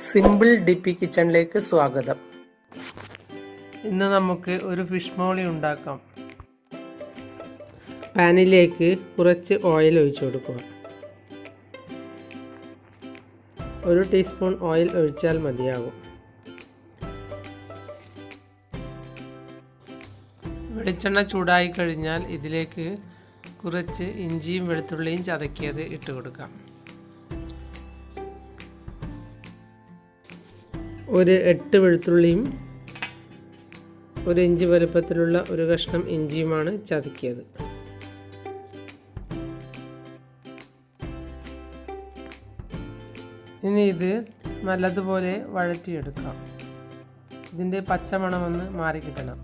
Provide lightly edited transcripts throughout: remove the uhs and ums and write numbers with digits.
Simple ഡിപ്പി കിച്ചണിലേക്ക് സ്വാഗതം. ഇന്ന് നമുക്ക് ഒരു ഫിഷ് മോളി ഉണ്ടാക്കാം. പാനിലേക്ക് കുറച്ച് ഓയിൽ ഒഴിച്ചു കൊടുക്കുക. 1 ടീസ്പൂൺ ഓയിൽ ഒഴിച്ചാൽ മതിയാകും. വെളിച്ചെണ്ണ ചൂടായി കഴിഞ്ഞാൽ ഇതിലേക്ക് കുറച്ച് ഇഞ്ചിയും വെളുത്തുള്ളിയും ചതക്കിയത് ഇട്ട് കൊടുക്കാം. ഒരു 8 വെളുത്തുള്ളിയും 1 ഇഞ്ച് വലുപ്പത്തിലുള്ള ഒരു കഷ്ണം ഇഞ്ചിയുമാണ് ചതക്കിയത്. ഇനി ഇത് നല്ലതുപോലെ വഴറ്റിയെടുക്കാം. ഇതിൻ്റെ പച്ചമണമൊന്ന് മാറിക്കിട്ടണം.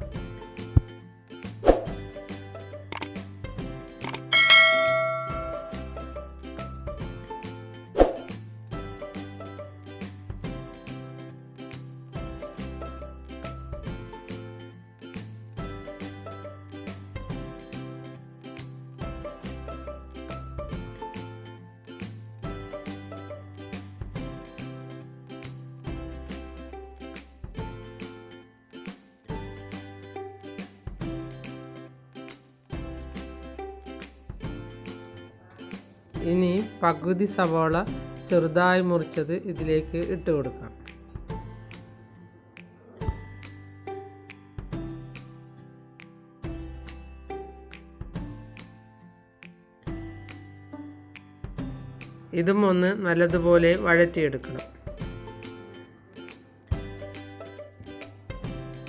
ഇനി പകുതി സവാള ചെറുതായി മുറിച്ചത് ഇതിലേക്ക് ഇട്ട് കൊടുക്കാം. ഇതും ഒന്ന് നല്ലതുപോലെ വഴറ്റിയെടുക്കണം.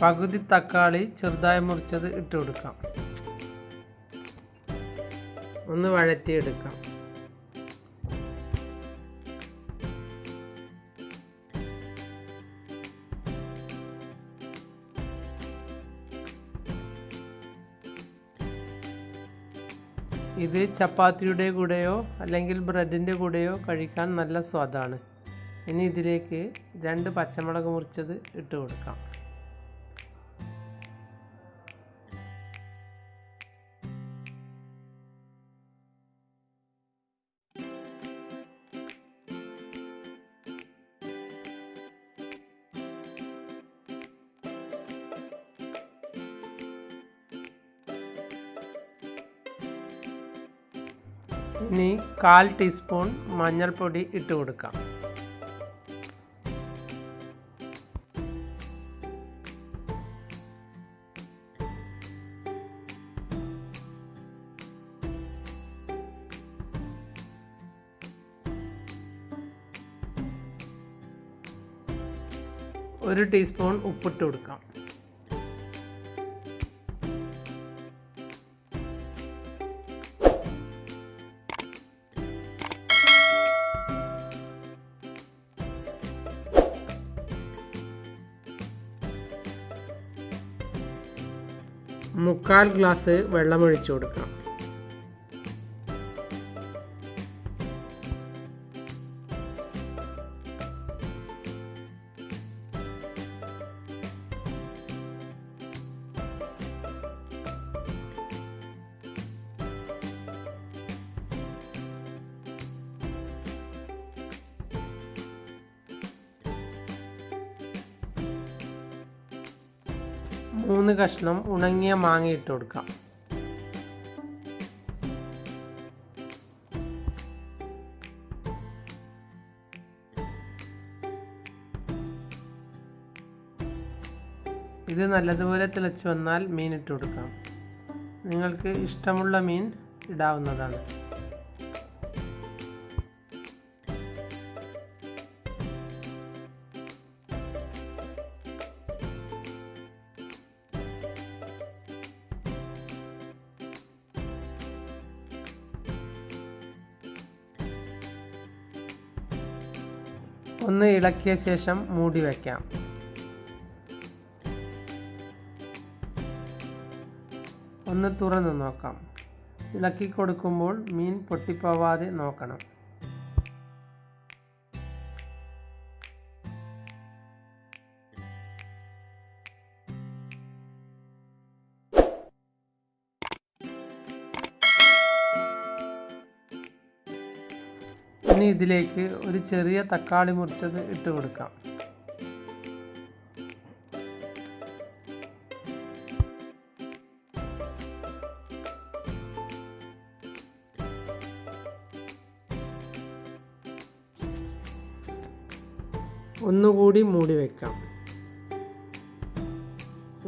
പകുതി തക്കാളി ചെറുതായി മുറിച്ചത് ഇട്ട് കൊടുക്കാം. ഒന്ന് വഴറ്റിയെടുക്കാം. ഇത് ചപ്പാത്തിയുടെ കൂടെയോ അല്ലെങ്കിൽ ബ്രെഡിൻ്റെ കൂടെയോ കഴിക്കാൻ നല്ല സ്വാദാണ്. ഇനി ഇതിലേക്ക് 2 പച്ചമുളക് മുറിച്ചത് ഇട്ട് കൊടുക്കാം. ഇനി 1/4 ടീസ്പൂൺ മഞ്ഞൾപ്പൊടി ഇട്ട് കൊടുക്കാം. ഒരു ടീസ്പൂൺ ഉപ്പിട്ട് കൊടുക്കാം. മുക്കാൽ ഗ്ലാസ് വെള്ളം ഒഴിച്ചു കൊടുക്കാം. മൂന്ന് കഷ്ണം ഉണങ്ങിയ മാങ്ങ ഇട്ട് കൊടുക്കാം. ഇത് നല്ലതുപോലെ തിളച്ച് വന്നാൽ മീൻ ഇട്ട് കൊടുക്കാം. നിങ്ങൾക്ക് ഇഷ്ടമുള്ള മീൻ ഇടാവുന്നതാണ്. ഒന്ന് ഇളക്കിയ ശേഷം മൂടി വയ്ക്കാം. ഒന്ന് തുറന്ന് നോക്കാം. ഇളക്കി കൊടുക്കുമ്പോൾ മീൻ പൊട്ടിപ്പോവാതെ നോക്കണം. ഇനി ഇതിലേക്ക് ഒരു ചെറിയ തക്കാളി മുറിച്ചത് ഇട്ട് കൊടുക്കാം. ഒന്നുകൂടി മൂടി വയ്ക്കാം.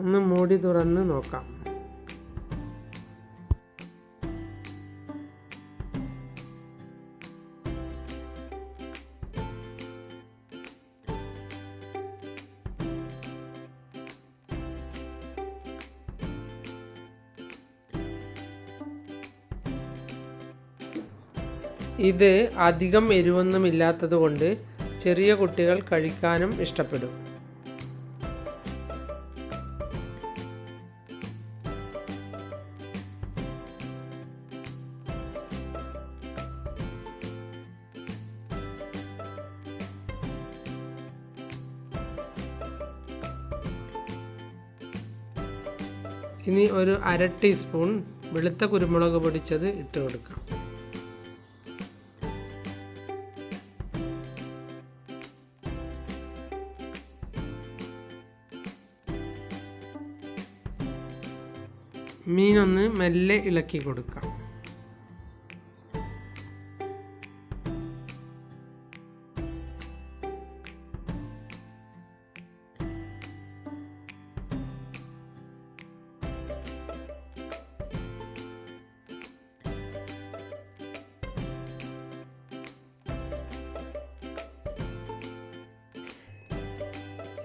ഒന്ന് മൂടി തുറന്ന് നോക്കാം. ഇത് അധികം എരിവൊന്നുമില്ലാത്തതുകൊണ്ട് ചെറിയ കുട്ടികൾ കഴിക്കാനും ഇഷ്ടപ്പെടും. ഇനി ഒരു 1/2 ടീസ്പൂൺ വെളുത്ത കുരുമുളക് പൊടിച്ചത് ഇട്ട് കൊടുക്കാം. മീനൊന്ന് മെല്ലെ ഇളക്കി കൊടുക്കാം.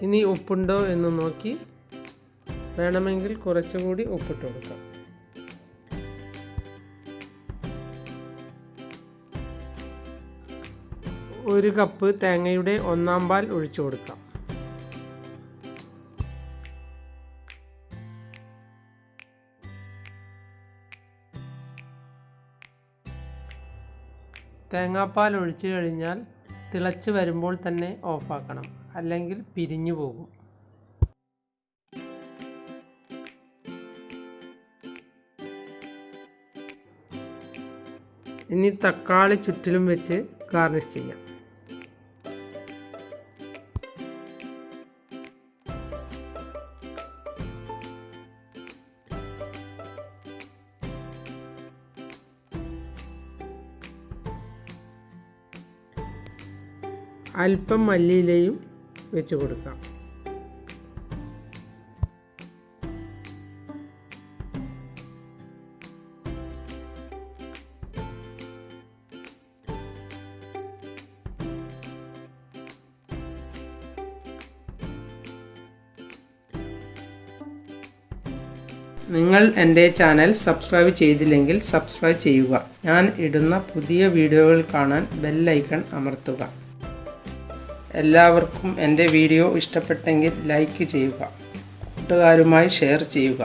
ഇനി ഉപ്പുണ്ടോ എന്ന് നോക്കി വേണമെങ്കിൽ കുറച്ചുകൂടി ഉപ്പിട്ട് കൊടുക്കാം. ഒരു കപ്പ് തേങ്ങയുടെ 1/4 പാൽ ഒഴിച്ചു കൊടുക്കാം. തേങ്ങാപ്പാൽ ഒഴിച്ചു കഴിഞ്ഞാൽ തിളച്ച് വരുമ്പോൾ തന്നെ ഓഫാക്കണം, അല്ലെങ്കിൽ പിരിഞ്ഞു പോകും. ഇനി തക്കാളി ചുറ്റിലും വെച്ച് ഗാർണിഷ് ചെയ്യാം. അല്പം മല്ലിയിലയും വെച്ച് കൊടുക്കാം. നിങ്ങൾ എൻ്റെ ചാനൽ സബ്സ്ക്രൈബ് ചെയ്തില്ലെങ്കിൽ സബ്സ്ക്രൈബ് ചെയ്യുക. ഞാൻ ഇടുന്ന പുതിയ വീഡിയോകൾ കാണാൻ ബെൽ ഐക്കൺ അമർത്തുക. എല്ലാവർക്കും എൻ്റെ വീഡിയോ ഇഷ്ടപ്പെട്ടെങ്കിൽ ലൈക്ക് ചെയ്യുക. കൂട്ടുകാരുമായി ഷെയർ ചെയ്യുക.